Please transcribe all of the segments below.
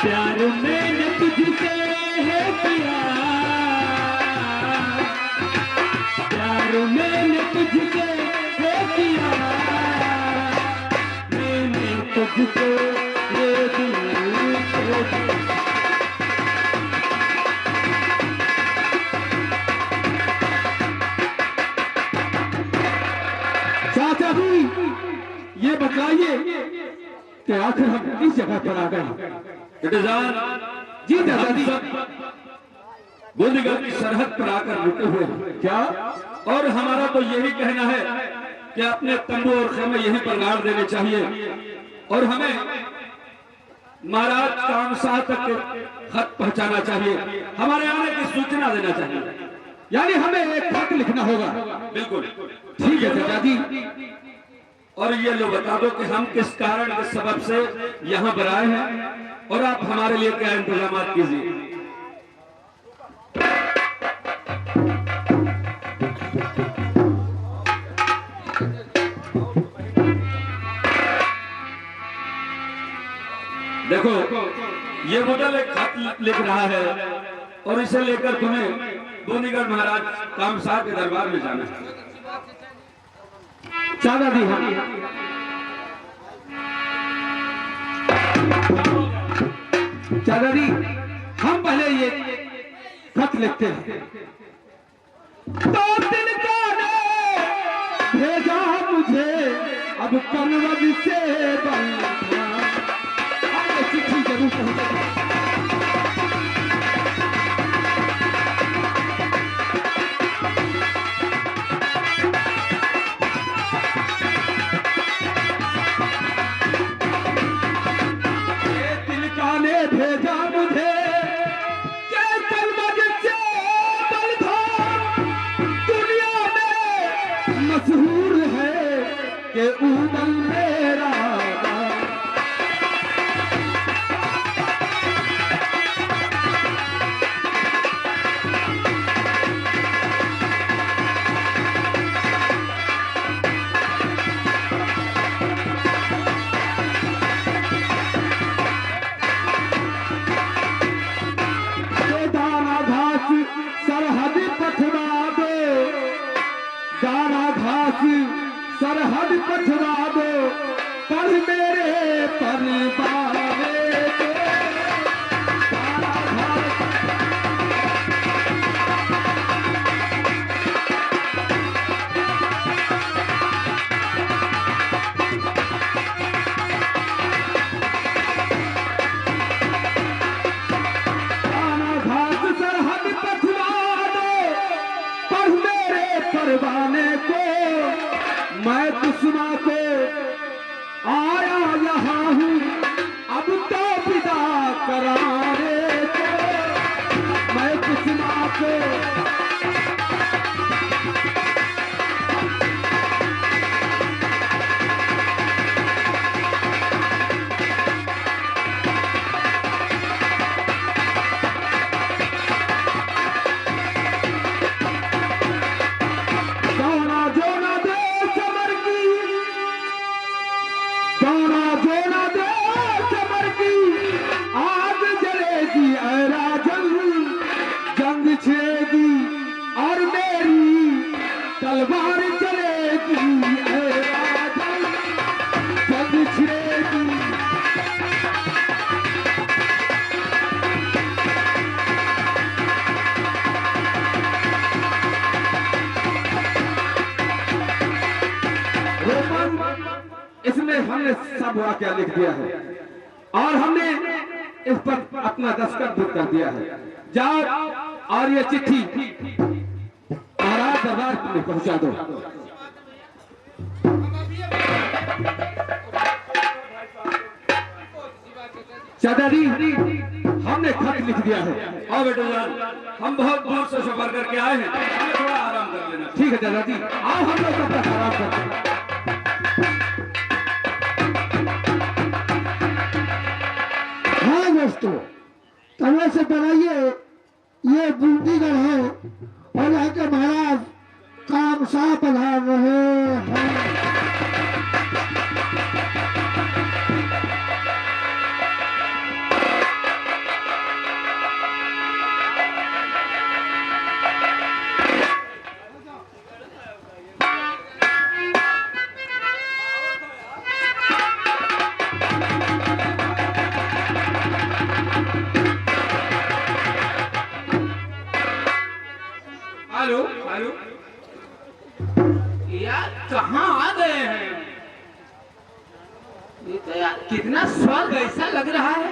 प्यार मैंने तुझसे है किया, प्यार मैंने तुझसे है किया, मैंने तुझको ये दिल को दिया। चाचा जी ये बताइए कि आखिर हम किस जगह पर आ गए? जी दादाजी, बूंदीगढ़ की सरहद पर आकर रुके हुए हैं। क्या? और हमारा तो यही कहना है कि अपने तंबू और खेमे यहीं पर गाड़ देने चाहिए और हमें महाराज कामशाह तक खत पहुंचाना चाहिए, हमारे आने की सूचना देना चाहिए। यानी हमें एक खत लिखना होगा। बिल्कुल ठीक है दादाजी। और ये लो बता दो कि हम किस कारण किस सबब से यहाँ पर आए हैं और आप हमारे लिए क्या इंतजाम कीजिए। देखो ये मुदल एक खत लिख रहा है और इसे लेकर तुम्हें बूंदीगढ़ महाराज कामशाह के दरबार में जाना है। दादाजी दादाजी हम पहले ये खत लिखते हैं। तो तिनका ने भेजा मुझे अब कनवद से बंधा, ये चिट्ठी जरूर पहुंचेगी। भेजा मुझे के कलमद से बलधाम, दुनिया में मशहूर है कि उमल मेरा सरहद पथरा दो पर मेरे परिवारे को। घाट सरहद पथरा दो पर मेरे परवाने को। मैं दुश्मन को आया यहाँ हूँ अब तो विदा कराने को। मैं दुश्मन को और मेरी तलवार चलेगी, जंग छिड़ेगी। इसमें हमने सब वाक्य लिख दिया है और हमने इस पर अपना दस्तखत भी कर दिया है। जाओ और ये चिट्ठी महाराज दरबार में पहुंचा दो। चाचाजी हमने खत लिख दिया है। आओ बेटे जान, हम बहुत दूर से सफर करके आए हैं, हमें थोड़ा आराम कर लेना। ठीक है दादाजी, आओ हम लोग तब तक आराम करते हैं। हाँ दोस्तों, तवे से बनाइए, ये बूंदीगढ़ है और यहाँ के महाराज काम तामसा पधार रहे हैं। हेलो हेलो, यार कहाँ आ गए हैं? ये तो यार कितना स्वर्ग ऐसा लग रहा है।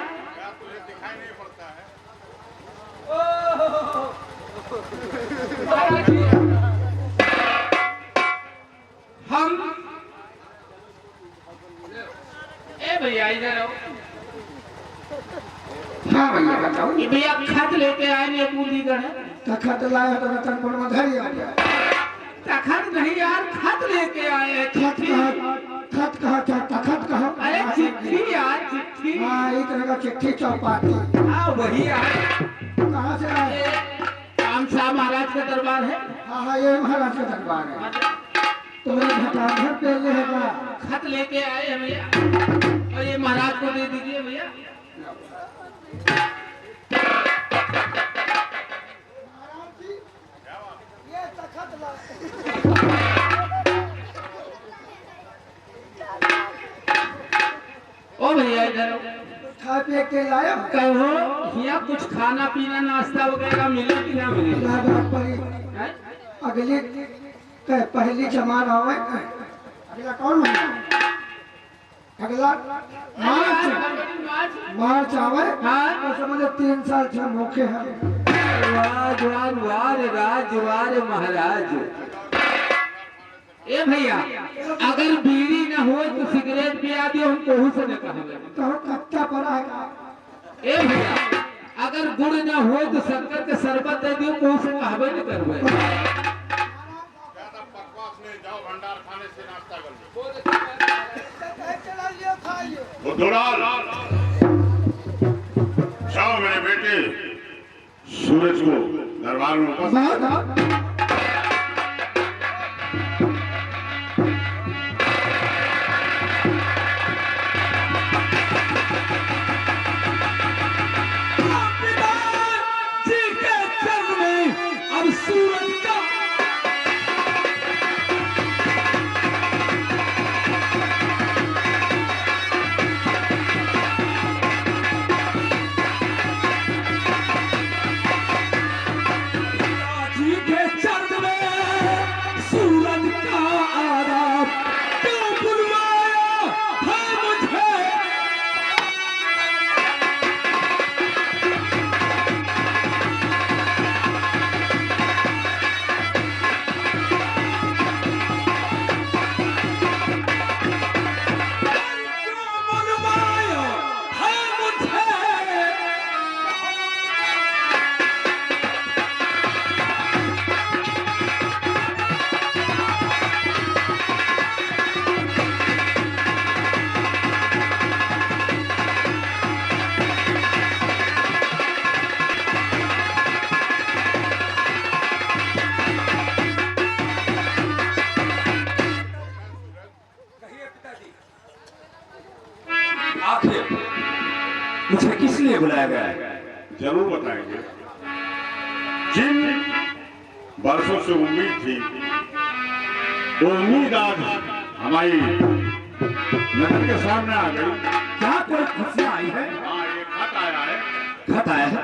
हम ए भैया इधर आओ। हाँ भैया बताओ। ये भैया खत लेके आए ने पूंजीगढ़ है। तखत लाया तो रतन पर मधाई आ गया। तखत नहीं यार, खत लेके आए हैं। खत कहा क्या तखत कहा? अरे चिट्ठी यार, चिट्ठी। हाँ एक तरह का चिट्ठी चौपाटी। हाँ वही यार। कहाँ से आए? तामसा महाराज का दरबार है। हाँ हाँ ये महाराज का दरबार है। तुम्हें घटाघट पे रहेगा। खत लेके आए हैं भैया, और ये महाराज को दे दीजिए भैया। ओ भैया इधर खा पे के लाया। कहो यहाँ कुछ खाना पीना नाश्ता वगैरह मिले कि ना मिले? हैं? अगली पहली जमान आवे। अगला कौन महीना? अगला मार्च आवे। हाँ। तो समझो 3 साल से भूखे हैं। वाह जवान, वाह रे राज, वाह रे महाराज। ए भैया अगर बीड़ी न हो तो सिगरेट पिया दियो, हम कोहू से न कहेंगे। कहो कच्चा पड़ा है। ए भैया अगर गुड़ न हो तो शक्कर के शरबत दे दियो, कोहू से कहबे न करबे। ज्यादा बकवास नहीं, जाओ भंडार खाने से नाश्ता कर लो। बुद्धूलाल, जाओ मेरे बेटे सूरज को दरबार में उपस्थित। मुझे किस लिए बुलाया गया है? जरूर बताएंगे। जिन वर्षों से उम्मीद थी वो उम्मीद आज हमारी नजर के सामने आ गई। क्या कोई खुशियां आई है? हाँ ये खत आया है। खत आया है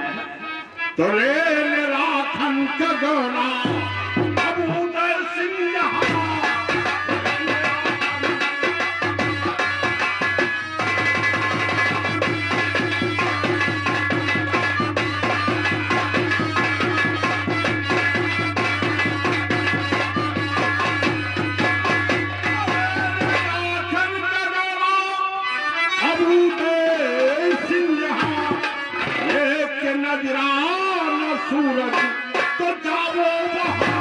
तो ले राखन का गोला अब उदय सिंह यहाँ। सूरज तो जाओ वहाँ।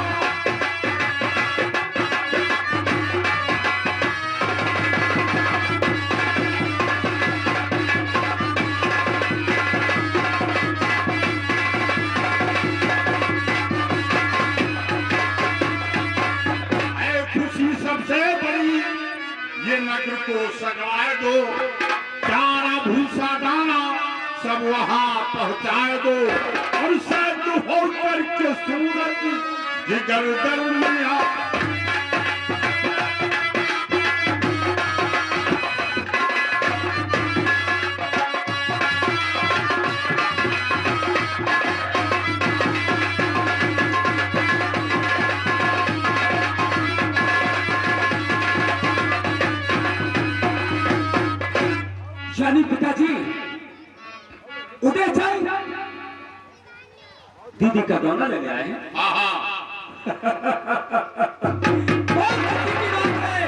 नगर को सजाए दो, चारा भूसा दाना सब वहां पहुंचाए दो, और सैद होकर के सूरज जिगर दरमिया यानी पिताजी उदय जाए दीदी का गौना लेने आए हैं। बहुत खुशी की बात है,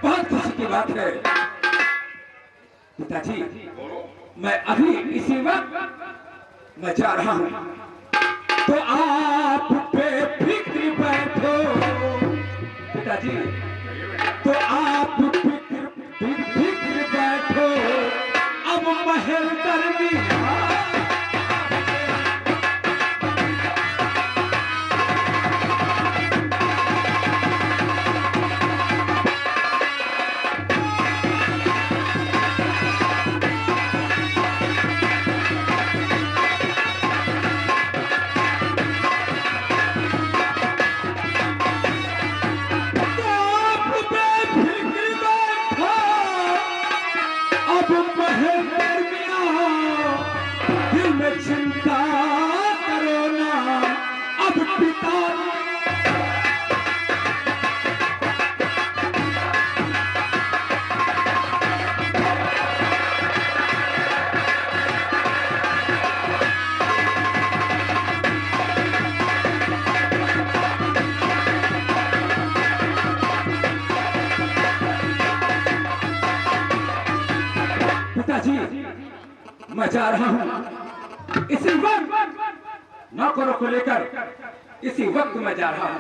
बहुत खुशी की बात है पिताजी। मैं अभी इसी वक्त मैं जा रहा हूं, तो आप बेफिक्र बैठो पिताजी, तो आप फिक्र बैठो, अब महल दरमिया चिंता करो ना अब पिता। पिताजी मैं जा रहा हूं, इसी वक्त नौकरों को लेकर इसी वक्त मैं जा रहा हूं।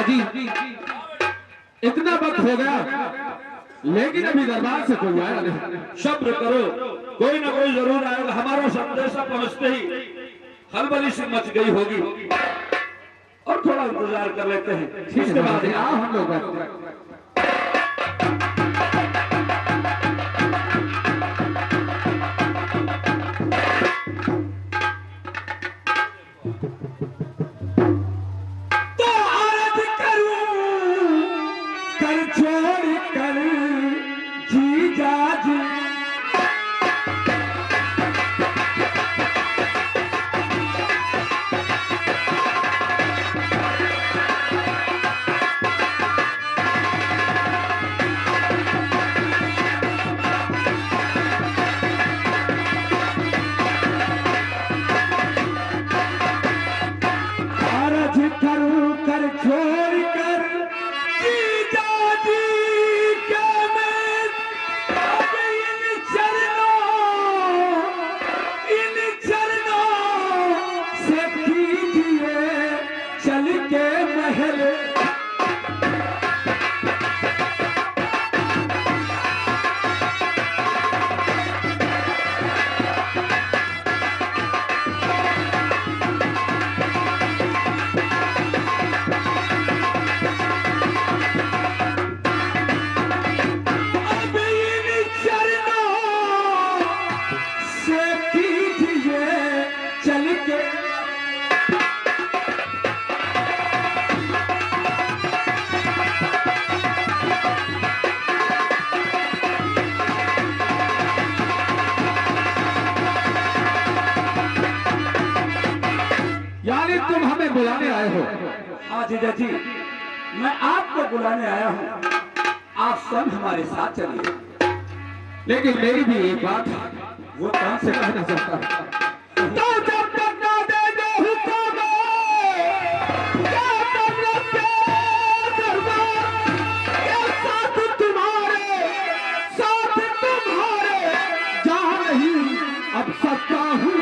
जी इतना वक्त हो गया लेकिन अभी दरबार से कोई आया नहीं। सब्र करो, कोई ना कोई जरूर आएगा। हमारा संदेशा पहुंचते ही खलबली से मच गई होगी, और थोड़ा इंतजार कर लेते हैं। इसके बाद आओ हम लोग बैठते हैं। बुलाने आए हो? हाँ जीजा जी, मैं आपको बुलाने आया हूँ, आप सब हमारे साथ चलिए। लेकिन मेरी भी एक बात है, वो कौन से कहना चाहता हूँ। तो जब तक ना दे दो हुक्म, क्या तब के दरबार के साथ तुम्हारे जहाँ नहीं अब सकता हूँ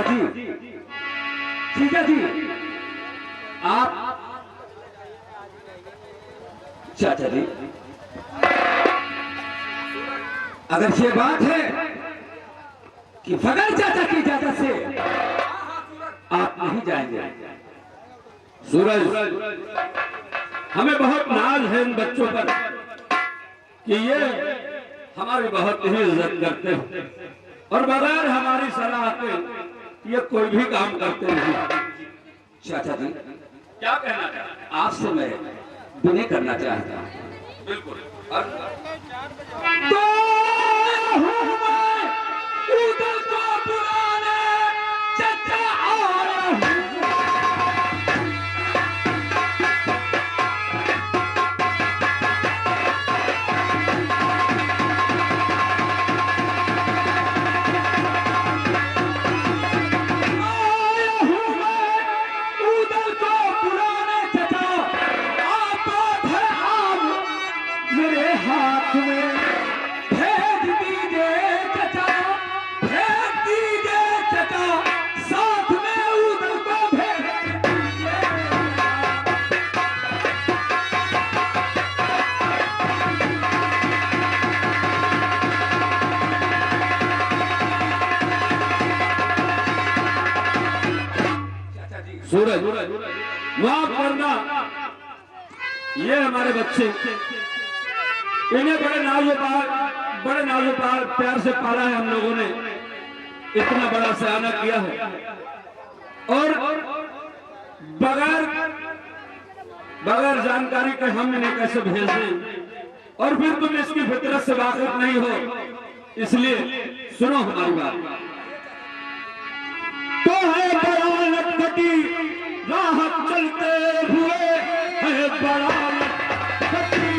चाचा जी, जीजा जी, आप चाचा जी, अगर ये बात है कि बगैर चाचा की इजाजत से आप नहीं जाएंगे। सूरज, हमें बहुत नाज है इन बच्चों पर कि ये हमारी बहुत ही इज्जत करते हैं और बगैर हमारी सलाह के ये कोई भी काम करते नहीं। चाचा जी, क्या कहना चाहते हैं? आपसे मैं विनय करना चाहता हूँ। बिल्कुल। तो उधर को पुराने चचा आ रहा हूँ। सूरज, माफ करना, ये हमारे बच्चे, इन्हें बड़े नाजुक प्यार से पाला है हम लोगों ने, इतना बड़ा सयाना किया है और बगैर जानकारी के हम इन्हें कैसे भेज दें और फिर तुम इसकी फितरत से वाकिफ नहीं हो, इसलिए सुनो हमारी बात। तो है बड़ा लटपटी राह चलते हुए, है बड़ा लटपटी,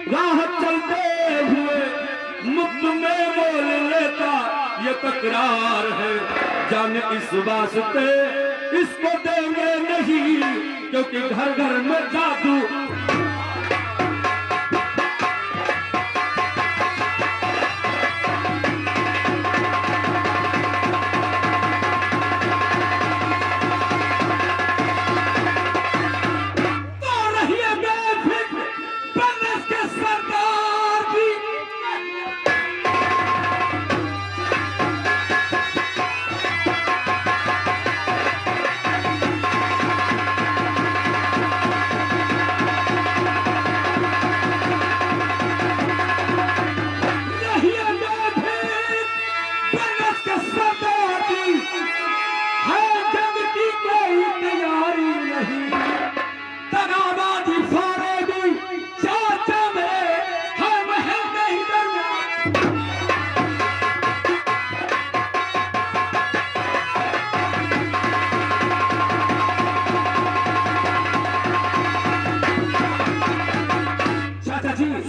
राह चलते हुए मुफ्त में बोल लेता ये तकरार है, जाने इस वास्ते इसको देंगे नहीं क्योंकि घर घर में जादू। तो रहिए बेफिक्र बनस के सरदार जी।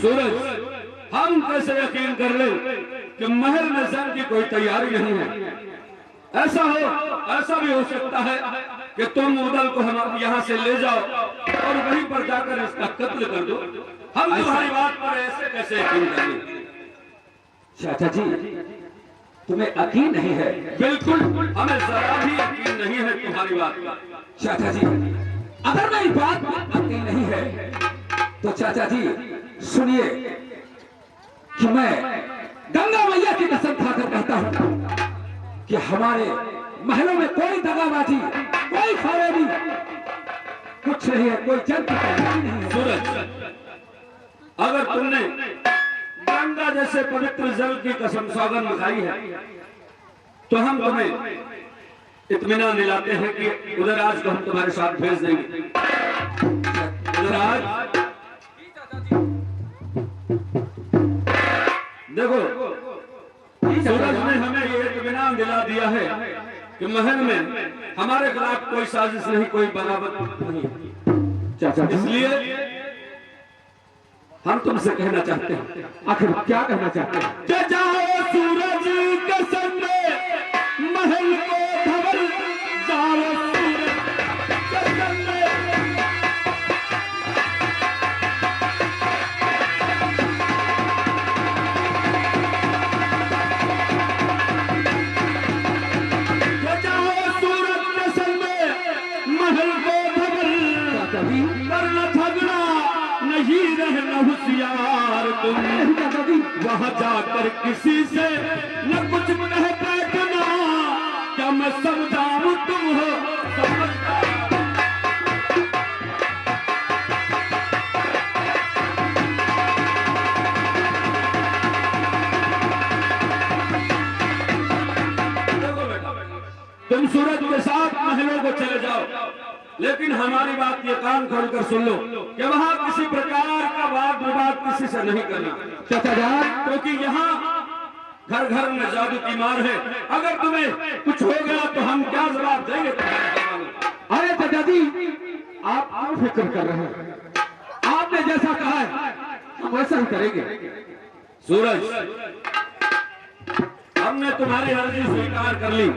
सूरज, हम कैसे यकीन कर ले कि महल में जंग की कोई तैयारी नहीं है? ऐसा भी हो सकता है कि तुम उदल को हम यहाँ से ले जाओ और वहीं पर जाकर इसका कत्ल कर दो। हम तुम्हारी बात पर ऐसे कैसे यकीन करें? चाचा जी, तुम्हें यकीन नहीं है? बिल्कुल, हमें जरा भी यकीन नहीं है तुम्हारी बात पर। चाचा जी, अगर मेरी बात पर यकीन नहीं है तो चाचा जी सुनिए कि मैं गंगा मैया की कसम खाकर कहता हूं कि हमारे महलों में कोई दगाबाजी, कोई फरेबी कुछ नहीं है, कोई जंग की तैयारी नहीं है। सूरज, अगर तुमने गंगा जैसे पवित्र जल की कसम सौगंध खाई है तो हम तुम्हें इत्मीनान दिलाते हैं कि उधर आज को हम तुम्हारे साथ भेज देंगे। उधर आज देखो, सूरज ने हमें ये इत्मीनान दिला दिया है कि महल में हमारे खिलाफ कोई साजिश नहीं, कोई बगावत नहीं। चाचा, इसलिए हम तुमसे कहना चाहते हैं। आखिर क्या कहना चाहते हैं? कि जाओ सूरज के संग महल को धवल, जाओ सूरज किसी से न कुछ कह बैठना, क्या मैं समझाऊं तुम हो समझदार। तुम सूरज के साथ महलों को चले जाओ, लेकिन हमारी बात ये कान खोलकर सुन लो कि वहाँ किसी प्रकार का वाद विवाद किसी से नहीं करना, चाचा जान। क्योंकि यहाँ घर घर में जादू की मार है। अगर तुम्हें कुछ हो गया तो हम क्या जवाब देंगे तुम्हारे? अरे चाचा जी, आप फिक्र कर रहे हैं, आपने जैसा कहा है हम वैसा ही करेंगे। सूरज, हमने तुम्हारी अर्जी स्वीकार कर ली,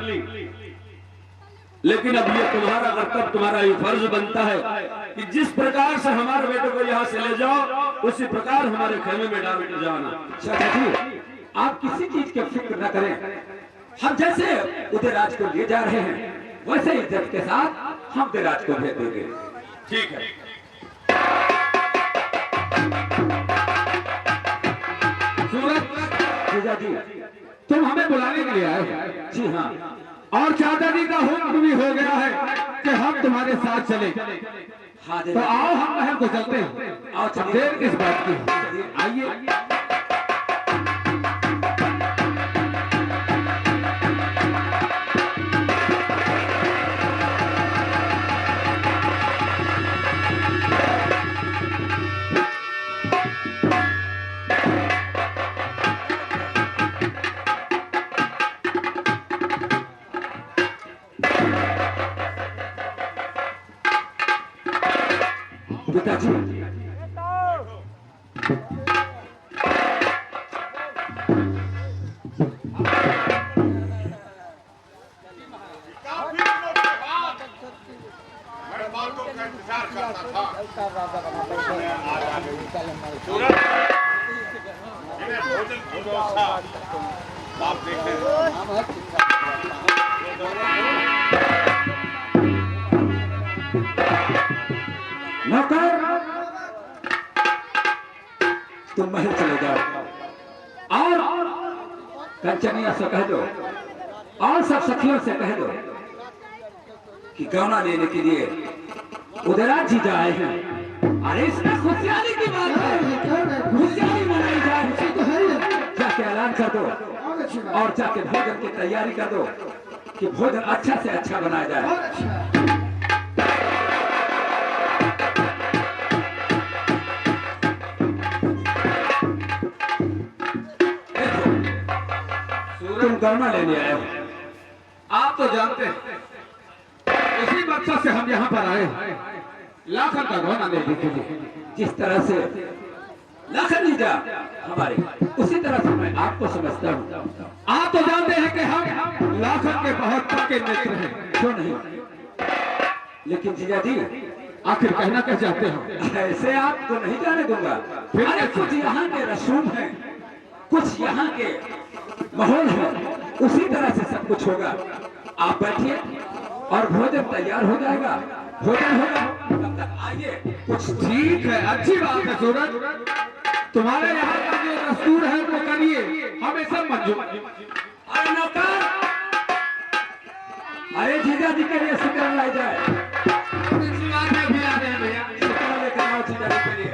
लेकिन अब ये तुम्हारा कर्तव्य, तुम्हारा ये फर्ज बनता है कि जिस प्रकार से हमारे बेटे को यहाँ से ले जाओ, उसी प्रकार हमारे खेमे में डाल के जाना। चाचा जी, आप किसी चीज की फिक्र न करें। हम जैसे उदयराज को ले जा रहे हैं, वैसे इज्जत के साथ हम उदयराज को भेज देंगे। ठीक है। सूरज, जीजा जी, तुम हमें बुलाने के लिए आए हो? जी हाँ, और चाचा जी का हुक्म भी हो गया है कि हम तुम्हारे साथ चले। हाँ तो आओ हम महल को चलते हैं। आओ चलिए। देर किस बात की, आइए। पिताजी, काफी दिनों के बाद मैं बातों का इंतजार करता था। सूरज, इन्हें भोजन की व्यवस्था आप देखें। नौकर, तुम महल चले जाओ और कंचनिया से कह दो और सब सखियों से कह दो कि गौना लेने के लिए उदयराज जी आए हैं। अरे इसमें खुशियारी की बात है, खुशियारी मनाई जाए। जाके ऐलान कर दो और जाके भोजन की तैयारी कर दो कि भोजन अच्छा से अच्छा बनाया जाए। तुम गौना लेने आए हो। आप तो जानते हैं, इसी मकसद से हम यहाँ पर आए हैं, लाखन का गौना लेने के लिए। जिस तरह से लखन जी जा हमारे, उसी तरह से मैं आपको समझता हूँ। आप तो जानते हैं कि हम लाखन के बहुत पक्के मित्र हैं। क्यों नहीं? लेकिन जीजा जी, आखिर कहना क्या चाहते हो? ऐसे आपको नहीं जाने दूंगा। फिर अरे कैसे? कुछ यहाँ के रसूम है, कुछ यहाँ के माहौल है, उसी तरह से सब कुछ होगा। आप बैठिए और भोजन तैयार हो जाएगा, भोजन होगा, तब तक आइए। कुछ ठीक है, अच्छी बात है सूरज, तुम्हारे यहाँ का जो दस्तूर है वो करिए, हमें सब मंजूर। अरे नौकर, अरे जीजा जी के लिए सिकड़ लाई जाए। अच्छी बात है, भी आ रहे हैं भैया। सिकड़ लेकर आओ जीजा जी के लिए।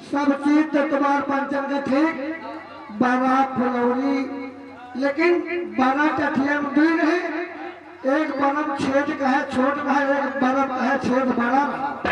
सब चीज तो तुम्हार पंचम के ठीक बारात फुलौरी, लेकिन बारात अठिया में दूर है। एक बनम छेद का है छोट का है, एक बनम का है छेद बड़ा।